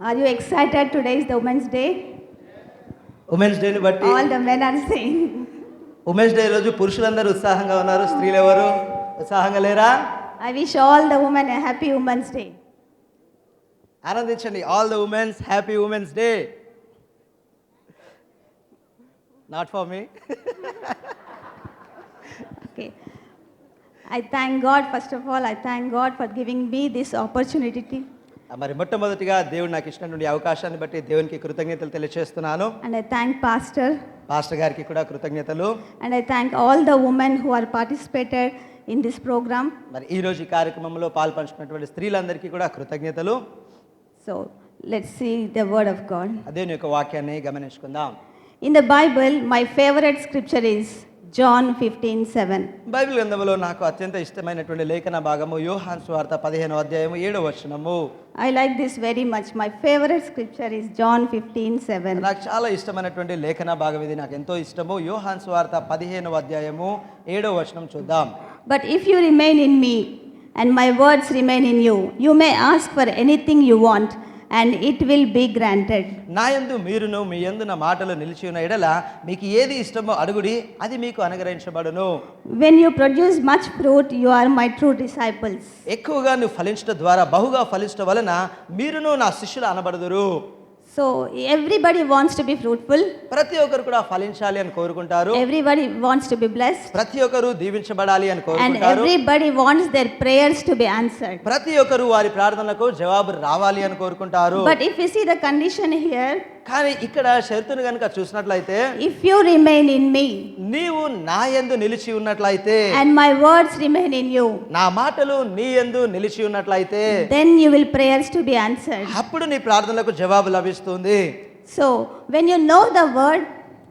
Are you excited? Today is the Women's Day. Women's డేని బట్టి All the men are saying. Women's day రోజు పురుషులందరూ ఉత్సాహంగా ఉన్నారు, స్త్రీలు ఎవరు ఉత్సాహంగా లేరా? I wish all the women a happy Women's Day. ఆనందించండి. All the women's happy women's day. Not for me. Okay. I thank God, first of all, I thank God for giving me this opportunity. మరి మొట్టమొదటిగా దేవుడు నాకు ఇచ్చినటువంటి అవకాశాన్ని బట్టి దేవునికి కృతజ్ఞతలు తెలియజేస్తున్నాను. And I thank Pastor. Pastor గారికి కూడా కృతజ్ఞతలు. And I thank all the women who are participated in this program. మరి ఈ రోజు ఈ కార్యక్రమంలో పాల్పంచుకున్నటువంటి స్త్రీలందరికీ కూడా కృతజ్ఞతలు. So let's see the word of God. దేవుని యొక్క వాక్యాన్ని గమనించుకుందాం. In the Bible, my favorite scripture is John 15:7. Bible గ్రంథంలో నాకు అత్యంత ఇష్టమైనటువంటి లేఖన భాగము యోహాను సువార్త 15వ అధ్యాయము 7వ వచనము. I like this very much. My favorite scripture is John 15:7. నాకు చాలా ఇష్టమైనటువంటి లేఖన భాగం ఇది, నాకు ఎంతో ఇష్టము. యోహాను సువార్త 15వ అధ్యాయము 7వ వచనం చూద్దాం. But if you remain in me and my words remain in you, you may ask for anything you want and it will be granted. నా యందు మీరును మీ యందు నా మాటలు నిలిచి ఉన్న ఎడల మీకు ఏది ఇష్టమో అడుగుడి, అది మీకు అనుగ్రహించబడును. When you produce much fruit, you are my true disciples. ఎక్కువగా నువ్వు ఫలించడం ద్వారా బహుగా ఫలించడం వలన మీరును నా శిష్యులు అనబడుదురు. So everybody wants to be fruitful. ప్రతి ఒక్కరు కూడా ఫలించాలి అని కోరుకుంటారు. Everybody wants to be blessed. ప్రతి ఒక్కరు దీవించబడాలి అని And కోరుకుంటారు. everybody wants their prayers to be answered. ప్రతి ఒక్కరు వారి ప్రార్థనలకు జవాబు రావాలి అని కోరుకుంటారు. But if you see the condition here, కానీ ఇక్కడ షరతును కనుక చూసినట్లయితే, if you remain in me నీవు నా యందు నిలిచి ఉన్నట్లయితే, and my words remain in you, నా మాటలు నీ యందు నిలిచి ఉన్నట్లయితే, then you will prayers to be answered. అప్పుడు నీ ప్రార్థనలకు జవాబు లభిస్తుంది. So when you know the word,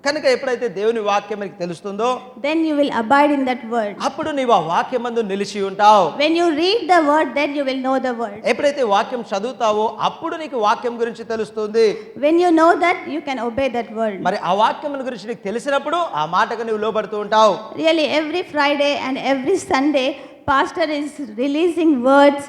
కనుక ఎప్పుడైతే దేవుని వాక్యం మనకి తెలుస్తుందో, then you will abide in that word. అప్పుడు నీవు ఆ వాక్యమందు నిలిచి ఉంటావు. When you read the word, then you will know the word. ఎప్పుడైతే వాక్యం చదువుతావో అప్పుడు నీకు వాక్యం గురించి తెలుస్తుంది. When you know that, you can obey that word. మరి ఆ వాక్యం గురించి నీకు తెలిసినప్పుడు ఆ మాటకు నీవు లోబడుతూ ఉంటావు. Really, every Friday and every Sunday, pastor is releasing words,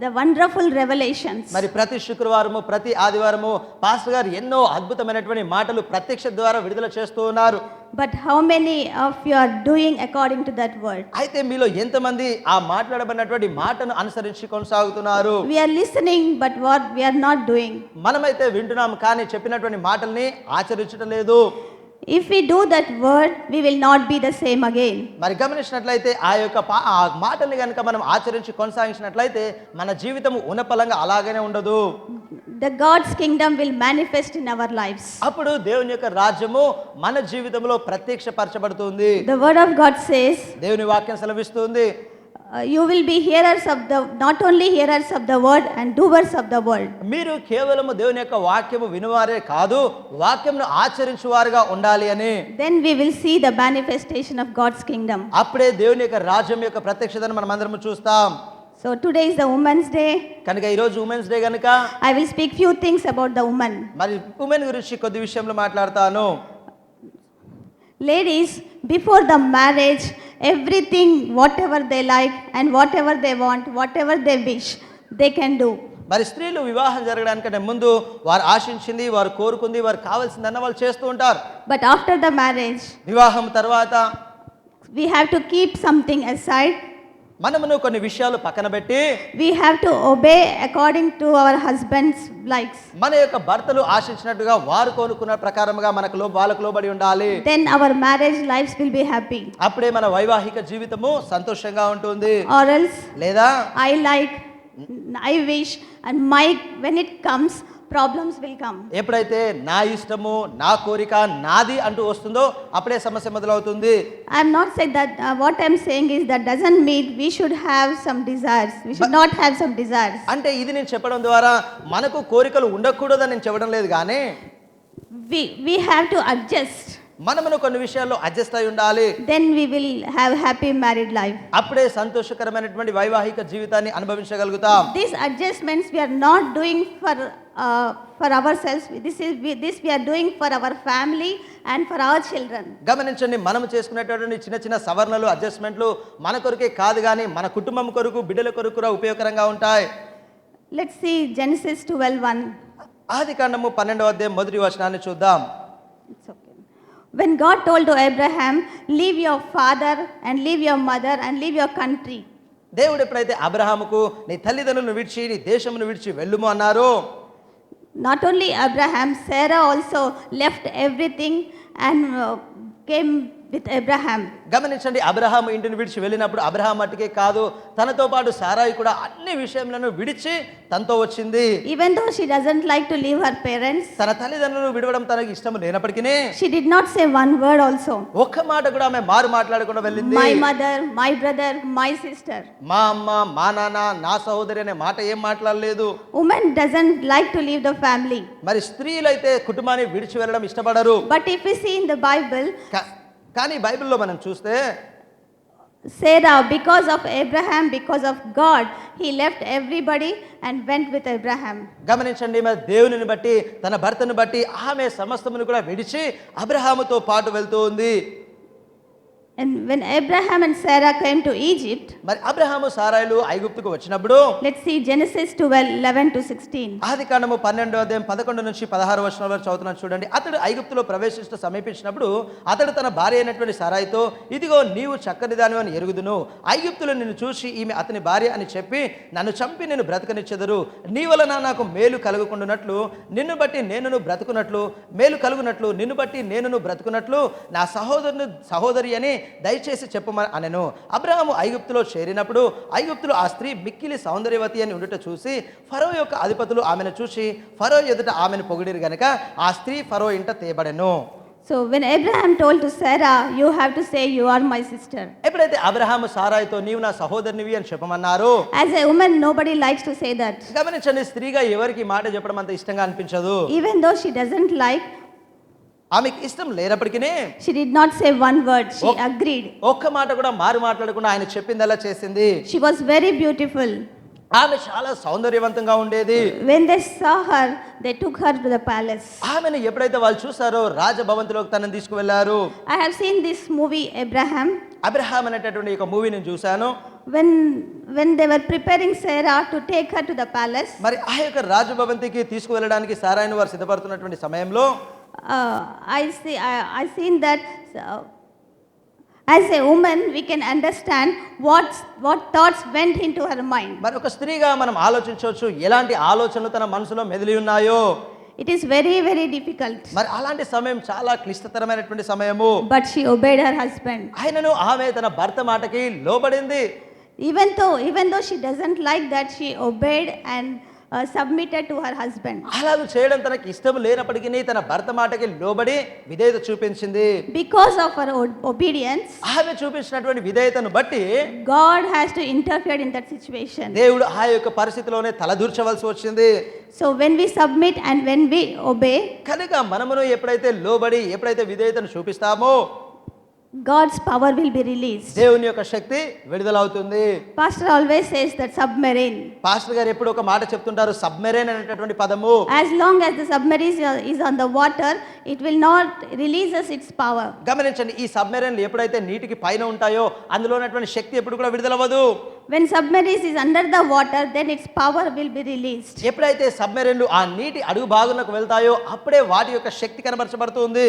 the wonderful revelations. మరి ప్రతి శుక్రవారము ప్రతి ఆదివారము పాస్టర్ గారు ఎన్నో అద్భుతమైనటువంటి మాటలు ప్రత్యక్ష ద్వారా విడుదల చేస్తూ ఉన్నారు. But how many of you are doing according to that word? అయితే మీలో ఎంతమంది ఆ మాట్లాడబడినటువంటి మాటను అనుసరించి కొనసాగుతున్నారు? We are listening, but what we are not doing. మనమైతే వింటున్నాం కానీ చెప్పినటువంటి మాటల్ని ఆచరించడం లేదు. If we do that word, we will not be the same again. మరి గమనించినట్లయితే ఆ మాటల్ని కనుక మనం ఆచరించి కొనసాగించినట్లయితే మన జీవితం ఉన్నపలంగా అలాగనే ఉండదు. The God's kingdom will manifest in our lives. అప్పుడు దేవుని యొక్క రాజ్యము మన జీవితంలో ప్రత్యక్షపరచబడుతుంది. The word of God says, దేవుని వాక్యం సెలవిస్తుంది, you will be hearers of the, not only hearers of the word and doers of the word. మీరు కేవలము దేవుని యొక్క వాక్యము వినువారే కాదు, వాక్యమును ఆచరించువారుగా ఉండాలి అని. Then we will see the manifestation of God's kingdom. అప్పుడే దేవుని యొక్క రాజ్యం యొక్క ప్రత్యక్షతను మనం అందరం చూస్తాం. So today is the Women's Day. కనుక ఈ రోజు ఉమెన్స్ డే కనుక I will speak few things about the woman. మరి ఉమెన్ గురించి కొద్ది విషయంలో మాట్లాడతాను. Ladies, before the marriage, everything, whatever they like and whatever they want, whatever they wish, they can do. మరి స్త్రీలు వివాహం జరగడానికంటే ముందు వారు ఆశించింది, వారు కోరుకుంది, వారు కావాల్సిందన్న వాళ్ళు చేస్తూ ఉంటారు. But after the marriage, వివాహం తర్వాత we have to keep something aside. మనమును కొన్ని విషయాలు పక్కన పెట్టి We have to obey according to our husband's likes. మన యొక్క భర్తలు ఆశించినట్టుగా వారు కోరుకున్న ప్రకారముగా వాళ్ళకు లోబడి ఉండాలి. Then our marriage lives will be happy. అప్పుడే మన వైవాహిక జీవితము సంతోషంగా ఉంటుంది. Or else, లేదా I like, I wish, and my, when it comes, problems will come. ఎప్పుడైతే నా ఇష్టము నా కోరిక నాది అంటూ వస్తుందో అప్పుడే సమస్య మొదలవుతుంది. I am not saying that, what I am saying is that doesn't mean we should have some desires. We should not have some desires. అంటే ఇది నేను చెప్పడం ద్వారా మనకు కోరికలు ఉండకూడదని నేను చెప్పడం లేదు, కానీ We have to adjust. మనమును కొన్ని విషయాల్లో అడ్జస్ట్ అయి ఉండాలి. Then we will have happy married life. అప్పుడే సంతోషకరమైనటువంటి వైవాహిక జీవితాన్ని అనుభవించగలుగుతాం. These adjustments we are not doing for ourselves. This we are doing for our family and for our children. గమనించండి, మనం చేసుకునేటటువంటి చిన్న చిన్న సవరణలు అడ్జస్ట్మెంట్లు మన కొరకే కాదు, కానీ మన కుటుంబం కొరకు బిడ్డల కొరకు కూడా ఉపయోగకరంగా ఉంటాయి. Let's see Genesis 12:1. ఆదికాండము 12వ అధ్యాయం మొదటి వచనాన్ని చూద్దాం. It's okay. When God told to Abraham, leave your father and leave your mother and leave your country. దేవుడు ఎప్పుడైతే అబ్రహాముకు నీ తల్లిదండ్రులను విడిచి నీ దేశమును విడిచి వెళ్ళుము అన్నారో, Not only Abraham, Sarah also left everything and came with Abraham. గమనించండి, అబ్రహాము ఇంటిని విడిచి వెళ్ళినప్పుడు అబ్రహాం మట్టుకే కాదు, తనతో పాటు సారాయి కూడా అన్ని విషయములను విడిచి తనతో వచ్చింది. Even though she doesn't like to leave her parents, తన తల్లిదండ్రులను విడవడం తనకి ఇష్టం లేనప్పటికీ she did not say one word also. ఒక్క మాట కూడా ఆమె మారు మాట్లాడకుండా వెళ్ళింది. My mother, my brother, my sister. మా అమ్మ, మా నాన్న, నా సహోదరి అనే మాట ఏం మాట్లాడలేదు. Woman doesn't like to leave the family. మరి స్త్రీలైతే కుటుంబాన్ని విడిచి వెళ్ళడం ఇష్టపడరు. But if we see in the Bible, కానీ బైబిల్లో మనం చూస్తే Sarah, because of Abraham, because of God, he left everybody and went with Abraham. గమనించండి, మరి దేవునిని బట్టి తన భర్తను బట్టి ఆమె సమస్తమును కూడా విడిచి అబ్రహాముతో పాటు వెళ్తూ ఉంది. And when Abraham and Sarah came to Egypt, మరి అబ్రహాము సారాయిలు ఐగుప్తుకు వచ్చినప్పుడు, let's see Genesis 12:11-16. ఆదికాండము 12వ అధ్యాయం 11 నుంచి 16 వచనాల వరకు చదువుతున్నాను చూడండి. అతడు ఐగుప్తులో ప్రవేశిస్తూ సమీపించినప్పుడు అతడు తన భార్య అయినటువంటి సారాయితో, ఇదిగో నీవు చక్కని దానివి అని ఎరుగుదును, ఐగుప్తులు నిన్ను చూసి ఈమె అతని భార్య అని చెప్పి నన్ను చంపి నేను బ్రతకనిచ్చెదరు, నీ వలన నాకు మేలు కలుగుకుండునట్లు నిన్ను బట్టి నేనును బ్రతుకున్నట్లు, మేలు కలుగునట్లు నిన్ను బట్టి నేనును బ్రతుకున్నట్లు నా సహోదరి అని దయచేసి చెప్పమని అనెను. అబ్రహాము ఐగుప్తులో చేరినప్పుడు ఐగుప్తులో ఆ స్త్రీ మిక్కిలి సౌందర్యవతి అని ఉండుట చూసి ఫరో యొక్క అధిపతులు ఆమెను చూసి ఫరో ఎదుట ఆమెను పొగిడిరు గనుక ఆ స్త్రీ ఫరో ఇంట తేబడెను. So when Abraham told to Sarah, you have to say you are my sister. ఎప్పుడైతే అబ్రహాము సారాయితో నీవు నా సహోదరునివి అని చెప్పమన్నారు, As a woman, nobody likes to say that. గమనించండి, స్త్రీగా ఎవరికి మాట చెప్పడం అంత ఇష్టంగా అనిపించదు. Even though she doesn't like, ఆమెకి ఇష్టం లేనప్పటికీ she did not say one word. She agreed. ఒక్క మాట కూడా మారు మాట్లాడకుండా ఆయన చెప్పిందలా చేసింది. She was very beautiful. ఆమె చాలా సౌందర్యవంతంగా ఉండేది. When they saw her, they took her to the palace. ఆమెను ఎప్పుడైతే వాళ్ళు చూసారో రాజభవంతిలోకి తనని తీసుకువెళ్లారు. I have seen this movie Abraham. Abraham అనేటటువంటి ఒక మూవీ నేను చూశాను. When they were preparing Sarah to take her to the palace, మరి ఆ యొక్క రాజభవంతికి తీసుకువెళ్ళడానికి సారాయిని వారు సిద్ధపడుతున్నటువంటి సమయంలో I seen that as a woman we can understand what thoughts went into her mind. మరి ఒక స్త్రీగా మనం ఆలోచించవచ్చు ఎలాంటి ఆలోచనలు తన మనసులో మెదిలి ఉన్నాయో. It is very, very difficult. మరి అలాంటి సమయం చాలా క్లిష్టతరమైనటువంటి సమయము. But she obeyed her husband. ఆయనను ఆమె తన భర్త మాటకి లోబడింది. Even though she doesn't like that, she obeyed and submitted to her husband. అలాగ చేయడం తనకి ఇష్టం లేనప్పటికీ తన భర్త మాటకి లోబడి విధేయత చూపించింది. Because of her obedience, ఆమె చూపించినటువంటి విధేయతను బట్టి God has to interfere in that situation. దేవుడు ఆ యొక్క పరిస్థితిలోనే తలదూర్చవలసి వచ్చింది. So when we submit and when we obey, కనుక మనమును ఎప్పుడైతే లోబడి ఎప్పుడైతే విధేయతను చూపిస్తామో God's power will be released. దేవుని యొక్క శక్తి విడుదలవుతుంది. Pastor always says that submarine. Pastor గారు ఎప్పుడు ఒక మాట చెప్తుంటారు, సబ్మెరైన్ అనేటటువంటి పదము. As long as the submarine is on the water, it will not releases its power. గమనించండి, ఈ సబ్మెరైన్లు ఎప్పుడైతే నీటికి పైన ఉంటాయో అందులో ఉన్నటువంటి శక్తి ఎప్పుడు కూడా విడుదలవ్వదు. When submarine is under the water, then its power will be released. ఎప్పుడైతే సబ్మెరైన్లు ఆ నీటి అడుగు భాగంలోకి వెళ్తాయో అప్పుడే వాటి యొక్క శక్తి కనబరచబడుతుంది.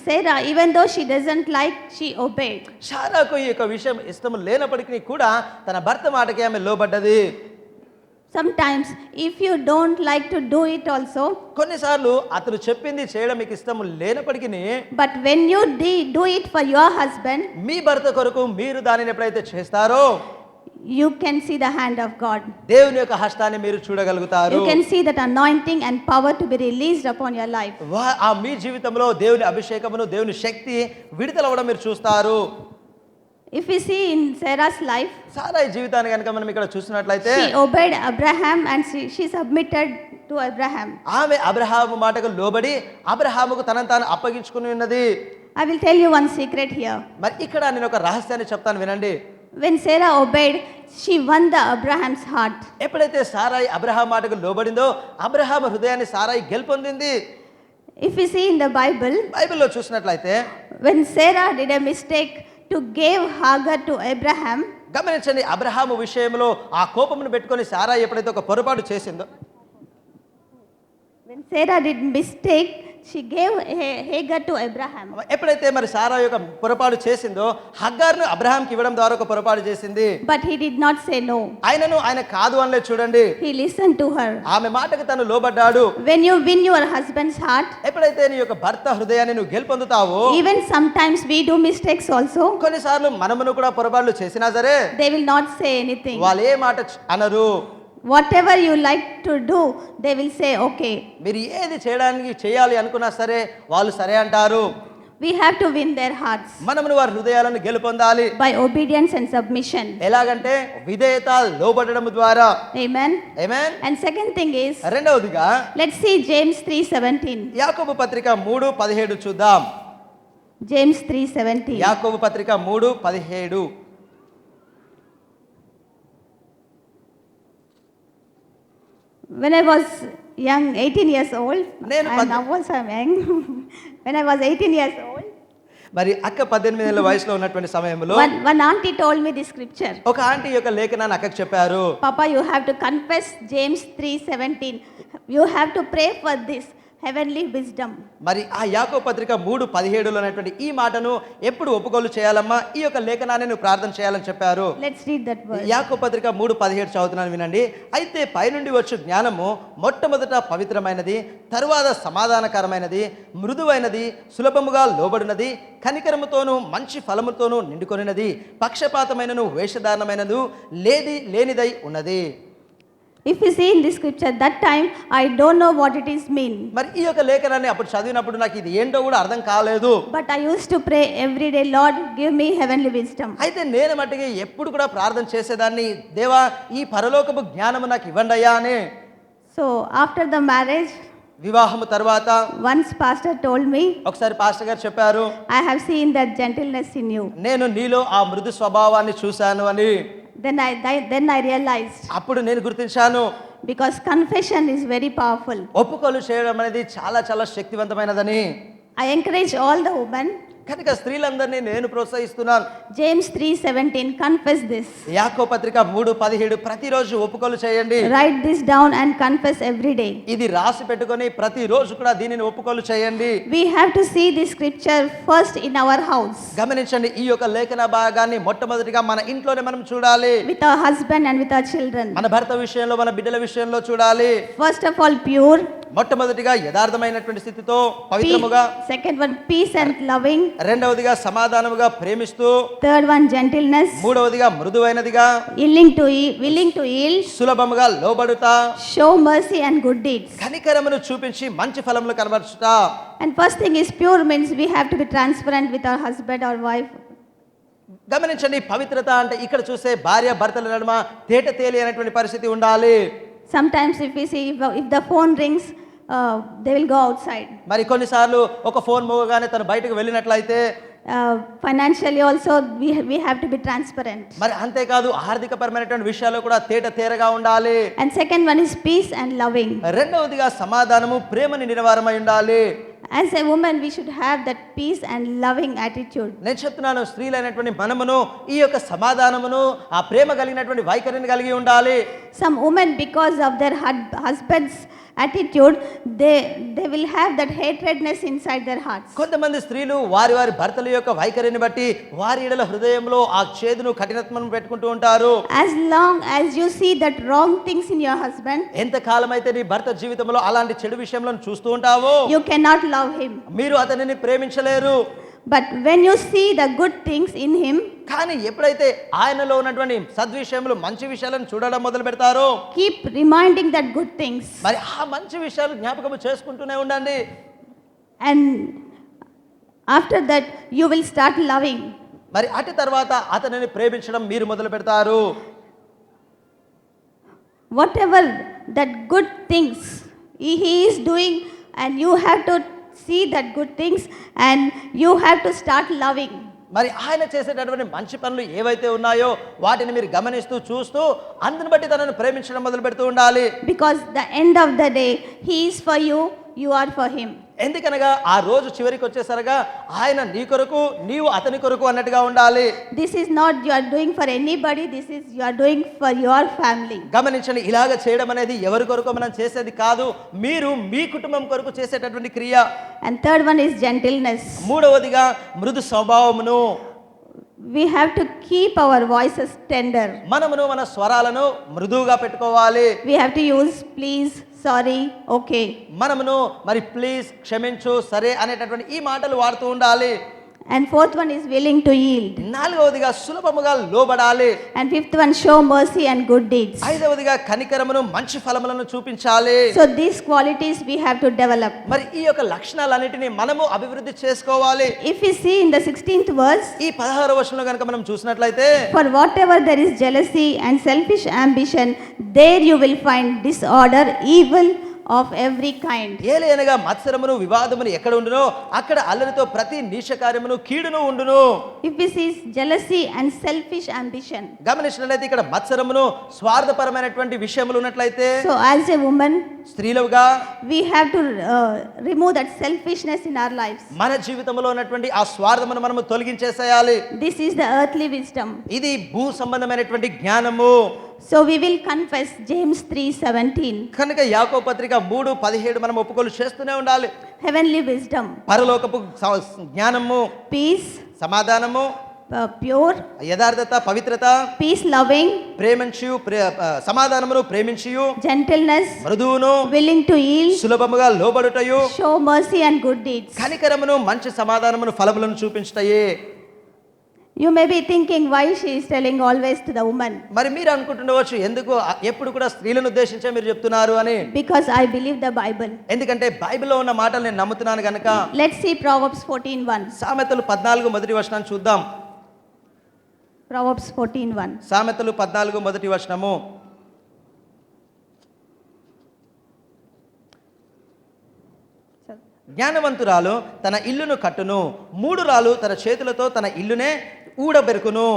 Sarah, even though she doesn't like, she obeyed. శారాకు ఈ యొక్క విషయం ఇష్టం లేనప్పటికీ కూడా తన భర్త మాటకి ఆమె లోబడ్డది. Sometimes if you don't like to do it also, కొన్నిసార్లు అతను చెప్పింది చేయడం మీకు ఇష్టం లేనప్పటికీ but when you do it for your husband, మీ భర్త కొరకు మీరు దానిని ఎప్పుడైతే చేస్తారో you can see the hand of God. దేవుని యొక్క హస్తాన్ని మీరు చూడగలుగుతారు. You can see that anointing and power to be released upon your life. ఆ మీ జీవితంలో దేవుని అభిషేకమును దేవుని శక్తి విడుదలవ్వడం మీరు చూస్తారు. If we see in Sarah's life, సారాయి జీవితాన్ని కనుక మనం ఇక్కడ చూసినట్లయితే she obeyed Abraham and she submitted to Abraham. ఆమె అబ్రహాము మాటకు లోబడి అబ్రహాముకు తనను తాను అప్పగించుకుని ఉన్నది. I will tell you one secret here. మరి ఇక్కడ నేను ఒక రహస్యాన్ని చెప్తాను, వినండి. When Sarah obeyed, she won the Abraham's heart. ఎప్పుడైతే సారాయి అబ్రహాం మాటకు లోబడిందో అబ్రహాం హృదయాన్ని సారాయి గెలుపొందింది. If we see in the బైబిల్లో చూసినట్లయితే when Sarah did a mistake to give Hagar to Abraham, గమనించండి, అబ్రహాము విషయంలో ఆ కోపమును పెట్టుకొని సారాయి ఎప్పుడైతే ఒక పొరపాటు చేసిందో When Sarah did mistake, she gave Hagar to Abraham. ఎప్పుడైతే మరి సారా యొక్క పొరపాటు చేసిందో హగ్గార్ను అబ్రహాంకి ఇవ్వడం ద్వారా ఒక పొరపాటు చేసింది. But he did not say no. ఆయన కాదు అనలేదు చూడండి. He listened to her. ఆమె మాటకు తను లోబడ్డాడు. When you win your husband's heart, ఎప్పుడైతే నీ యొక్క భర్త హృదయాన్ని నువ్వు గెలుపొందుతావో, even sometimes we do mistakes also. కొన్నిసార్లు మనమును కూడా పొరపాట్లు చేసినా సరే They will not say anything. వాళ్ళు ఏ మాట అనరు. Whatever you like to do, they will say okay. మీరు ఏది చేయాలి అనుకున్నా సరే వాళ్ళు సరే అంటారు. We have to win their hearts మనము వారి హృదయాలను గెలుపొందాలి. by obedience and submission. ఎలాగంటే విధేయత లోబడడం ద్వారా. Amen. Amen. And second thing is, రెండవదిగా let's see James 3:17. యాకోబు పత్రిక 3:17 చూద్దాం. James 3:17. యాకోబు పత్రిక 3:17. When I was young, 18 years old, నేను and now also I'm young. When I was 18 years old, మరి అక్క 18 ఏళ్ల వయసులో ఉన్నటువంటి సమయంలో one auntie told me this scripture. ఒక ఆంటీ యొక్క లేఖనాన్ని అక్కకు చెప్పారు. Papa, you have to confess James 3:17. You have to pray for this heavenly wisdom. మరి ఆ యాకోబు పత్రిక 3:17లో ఉన్నటువంటి ఈ మాటను ఎప్పుడు ఒప్పుకోలు చేయాలమ్మా, ఈ యొక్క లేఖనాన్ని నువ్వు ప్రార్థన చేయాలని చెప్పారు. Let's read that verse. యాకోబు పత్రిక 3:17 చదువుతున్నాను వినండి. అయితే పైనుండి వచ్చు జ్ఞానము మొట్టమొదట పవిత్రమైనది, తరువాత సమాధానకరమైనది, మృదువైనది, సులభముగా లోబడినది, కనికరముతోనూ మంచి ఫలముతోనూ నిండుకొనినది, పక్షపాతమైనను వేషధారణమైనను లేనిదై ఉన్నది. If you see in this scripture, that time I don't know what it is mean. మరి ఈ యొక్క లేఖనాన్ని అప్పుడు చదివినప్పుడు నాకు ఇది ఏంటో కూడా అర్థం కాలేదు. But I used to pray every day, Lord, give me heavenly wisdom. అయితే నేను మట్టుకి ఎప్పుడు కూడా ప్రార్థన చేసేదాన్ని, దేవా ఈ పరలోకపు జ్ఞానము నాకు ఇవ్వండియా అని. So after the marriage, వివాహము తర్వాత once pastor told me, ఒకసారి పాస్టర్ గారు చెప్పారు, I have seen that gentleness in you. నేను నీలో ఆ మృదు స్వభావాన్ని చూశాను అని. Then I realized, అప్పుడు నేను గుర్తించాను, because confession is very powerful. ఒప్పుకోలు చేయడం అనేది చాలా చాలా శక్తివంతమైనదని. I encourage all the women, కనుక స్త్రీలందరినీ నేను ప్రోత్సహిస్తున్నాను. James 3:17, confess this. యాకోబు పత్రిక 3:17 ప్రతిరోజు ఒప్పుకోలు చేయండి. Write this down and confess every day. ఇది రాసి పెట్టుకొని ప్రతిరోజు కూడా దీనిని ఒప్పుకోలు చేయండి. We have to see this scripture first in our house, గమనించండి, ఈ యొక్క లేఖన భాగాన్ని మొట్టమొదటిగా మన ఇంట్లోనే మనం చూడాలి. with our husband and with our children. మన భర్త విషయంలో, మన బిడ్డల విషయంలో చూడాలి. First of all, pure. మొట్టమొదటిగా యథార్థమైనటువంటి స్థితితో పవిత్రముగా. Second one, peace and loving. రెండవదిగా సమాధానముగా ప్రేమిస్తూ. Third one, gentleness. మూడవదిగా మృదువైనదిగా. willing to yield. సులభముగా లోబడుతా. Show mercy and good deeds. కనికరమును చూపించి మంచి ఫలములు కనబరుచుట. And first thing is pure means we have to be transparent with our husband or wife. గమనించండి, పవిత్రత అంటే ఇక్కడ చూసే భార్య భర్తల నడుమ తేట తేలి అనేటువంటి పరిస్థితి ఉండాలి. Sometimes if we see, if the phone rings, they will go outside. మరి కొన్నిసార్లు ఒక ఫోన్ మోగగానే తను బయటకు వెళ్ళినట్లయితే, financially also we have to be transparent. మరి అంతేకాదు ఆర్థికపరమైనటువంటి విషయాల్లో కూడా తేట తేరగా ఉండాలి. And second one is peace and loving. రెండవదిగా సమాధానము, ప్రేమని నిరవారమై ఉండాలి. As a woman, we should have that peace and loving attitude. నేను చెప్తున్నాను, స్త్రీలైనటువంటి మనమును ఈ యొక్క సమాధానమును, ఆ ప్రేమ కలిగినటువంటి వైఖరిని కలిగి ఉండాలి. Some women, because of their husband's attitude, they will have that hatredness inside their hearts. కొంతమంది స్త్రీలు వారి భర్తల యొక్క వైఖరిని బట్టి వారి ఎడల హృదయంలో ఆ చేదును, కఠినత్వము పెట్టుకుంటూ ఉంటారు. As long as you see that wrong things in your husband, ఎంత కాలమైతే నీ భర్త జీవితంలో అలాంటి చెడు విషయంలో చూస్తూ ఉంటావో, you cannot love him. మీరు అతనిని ప్రేమించలేరు. But when you see the good things in him, కానీ ఎప్పుడైతే ఆయనలో ఉన్నటువంటి సద్విషయములు, మంచి విషయాలను చూడడం మొదలు పెడతారో, keep reminding that good things. మరి ఆ మంచి విషయాలు జ్ఞాపకం చేసుకుంటూనే ఉండండి. And after that you will start loving. మరి అటు తర్వాత అతనిని ప్రేమించడం మీరు మొదలు పెడతారు. Whatever that good things he is doing, and you have to see that good things and you have to start loving. మరి ఆయన చేసేటటువంటి మంచి పనులు ఏవైతే ఉన్నాయో వాటిని మీరు గమనిస్తూ చూస్తూ అందుని బట్టి తనను ప్రేమించడం మొదలు పెడుతూ ఉండాలి. Because the end of the day, he is for you, you are for him. ఎందుకనగా ఆ రోజు చివరికి వచ్చేసరిగా ఆయన నీ కొరకు నీవు అతని కొరకు అన్నట్టుగా ఉండాలి. This is not you are doing for anybody, this is you are doing for your family. గమనించండి, ఇలాగ చేయడం అనేది ఎవరి కొరకు మనం చేసేది కాదు, మీరు మీ కుటుంబం కొరకు చేసేటటువంటి క్రియ. And third one is gentleness. మూడవదిగా మృదు స్వభావమును. We have to keep our voices tender. మనమును మన స్వరాలను మృదువుగా పెట్టుకోవాలి. We have to use please, sorry, okay. మనమును మరి ప్లీజ్, క్షమించు, సరే అనేటటువంటి ఈ మాటలు వాడుతూ ఉండాలి. And fourth one is willing to yield. నాలుగవదిగా సులభముగా లోబడాలి. And fifth one, show mercy and good deeds. ఐదవదిగా కనికరమును మంచి ఫలములను చూపించాలి. So these qualities we have to develop. మరి ఈ యొక్క లక్షణాలన్నిటిని మనము అభివృద్ధి చేసుకోవాలి. If we see in the 16th verse, ఈ 16వ వచనంలో కనుక మనం చూసినట్లయితే, for whatever there is jealousy and selfish ambition, there you will find disorder, evil of every kind. ఏలయనగా మత్సరమును వివాదమును ఎక్కడ ఉండునో అక్కడ అల్లరితో ప్రతి నీచ కార్యమును కీడును ఉండును. If we see jealousy and selfish ambition, గమనించినట్లయితే ఇక్కడ మత్సరమును స్వార్థపరమైనటువంటి విషయములు ఉన్నట్లయితే, so as a woman స్త్రీలుగా we have to remove that selfishness in our lives. మన జీవితంలో ఉన్నటువంటి ఆ స్వార్థమును మనము తొలగించేసేయాలి. This is the earthly wisdom. ఇది భూ సంబంధమైనటువంటి జ్ఞానము. So we will confess James 3:17. కనుక యాకోబు పత్రిక 3:17 మనం ఒప్పుకోలు చేస్తూనే ఉండాలి. Heavenly wisdom, పరలోకపు జ్ఞానము, peace, సమాధానము, pure, యథార్థత, పవిత్రత, peace loving, ప్రేమించు, సమాధానమును ప్రేమించియు, gentleness, మృదువును, willing to yield, సులభముగా లోబడుటయు, show mercy and good deeds. కనికరమును మంచి సమాధానమును ఫలములను చూపించుటయే. You may be thinking why she is telling always to the woman. మరి మీరు అనుకుంటుండవచ్చు, ఎందుకు ఎప్పుడు కూడా స్త్రీలను ఉద్దేశించే మీరు చెప్తున్నారు అని. Because I believe the Bible. ఎందుకంటే బైబిల్లో ఉన్న మాటలు నేను నమ్ముతున్నాను గనుక. Let's see Proverbs 14:1. సామెతలు 14 మొదటి వచనాన్ని చూద్దాం. Proverbs 14:1. సామెతలు 14 మొదటి వచనము. జ్ఞానవంతురాలు తన ఇల్లును కట్టును, మూఢురాలు తన చేతులతో తన ఇల్లునే ఊడబెరుకును.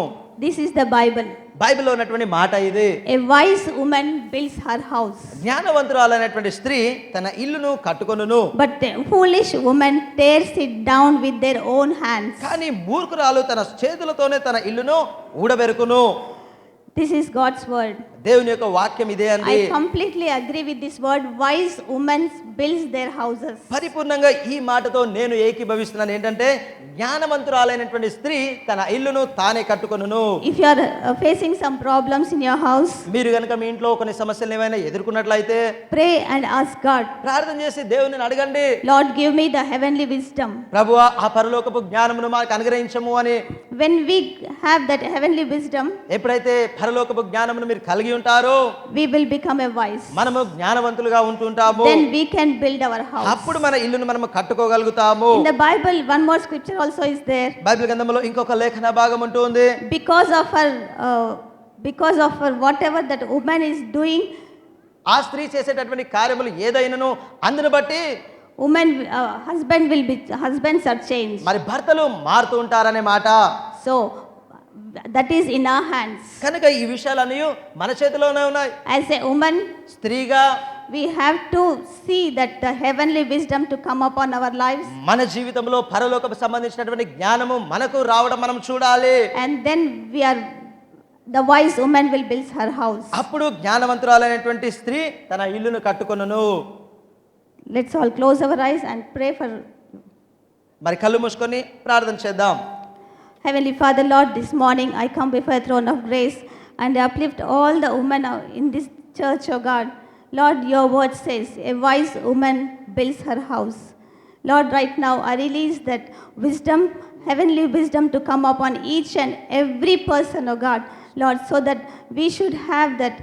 This is the Bible. బైబిల్లో ఉన్నటువంటి మాట ఇది. A wise woman builds her house, జ్ఞానవంతురాలు అనేటువంటి స్త్రీ తన ఇల్లును కట్టుకొనును, but the foolish woman tears it down with their own hands. కానీ మూర్ఖురాలు తన చేతులతోనే తన ఇల్లును ఊడబెరుకును. This is God's word. దేవుని యొక్క వాక్యం ఇదే అండి. I completely agree with this word. Wise women builds their houses. పరిపూర్ణంగా ఈ మాటతో నేను ఏకీభవిస్తున్నాను. ఏంటంటే జ్ఞానవంతురాలైనటువంటి స్త్రీ తన ఇల్లును తానే కట్టుకొనును. If you are facing some problems in your house, మీరు గనుక మీ ఇంట్లో కొన్ని సమస్యలు ఏమైనా ఎదుర్కొన్నట్లయితే pray and ask God, ప్రార్థన చేసి దేవుని అడగండి, Lord, give me the heavenly wisdom. ప్రభువా ఆ పరలోకపు జ్ఞానమును మాకు అనుగ్రహించము అని. When we have that heavenly wisdom, ఎప్పుడైతే పరలోకపు జ్ఞానమును మీరు కలిగి ఉంటారో we will become a wise. మనము జ్ఞానవంతులుగా ఉంటుంటాము. Then we can build our house. అప్పుడు మన ఇల్లును మనము కట్టుకోగలుగుతాము. In the Bible, one more scripture also is there. Bible గ్రంథంలో ఇంకొక లేఖన భాగం ఉంటుంది. Because of her whatever that woman is doing, ఆ స్త్రీ చేసేటటువంటి కార్యములు ఏదైనాను అందును బట్టి husbands are changed. మరి భర్తలు మారుతూ ఉంటారనే మాట. So that is in our hands. కనుక ఈ విషయాలన్నీ మన చేతిలోనే ఉన్నాయి. As a woman, స్త్రీగా we have to see that the heavenly wisdom to come upon our lives. మన జీవితంలో పరలోకపు సంబంధించినటువంటి జ్ఞానము మనకు రావడం మనం చూడాలి. And then the wise woman will build her house. అప్పుడు జ్ఞానవంతురాలైనటువంటి స్త్రీ తన ఇల్లును కట్టుకొనును. Let's all close our eyes and pray for. మరి కళ్ళు మూసుకొని ప్రార్థన చేద్దాం. Heavenly Father, Lord, this morning I come before the throne of grace and I uplift all the women in this church, oh God. Lord, your word says, a wise woman builds her house. Lord, right now I release that wisdom, heavenly wisdom to come upon each and every person, oh God. Lord, so that we should have that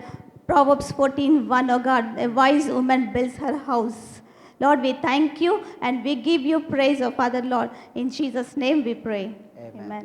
Proverbs 14:1, oh God, a wise woman builds her house. Lord, we thank you and we give you praise, oh Father, Lord. In Jesus' name we pray. Amen.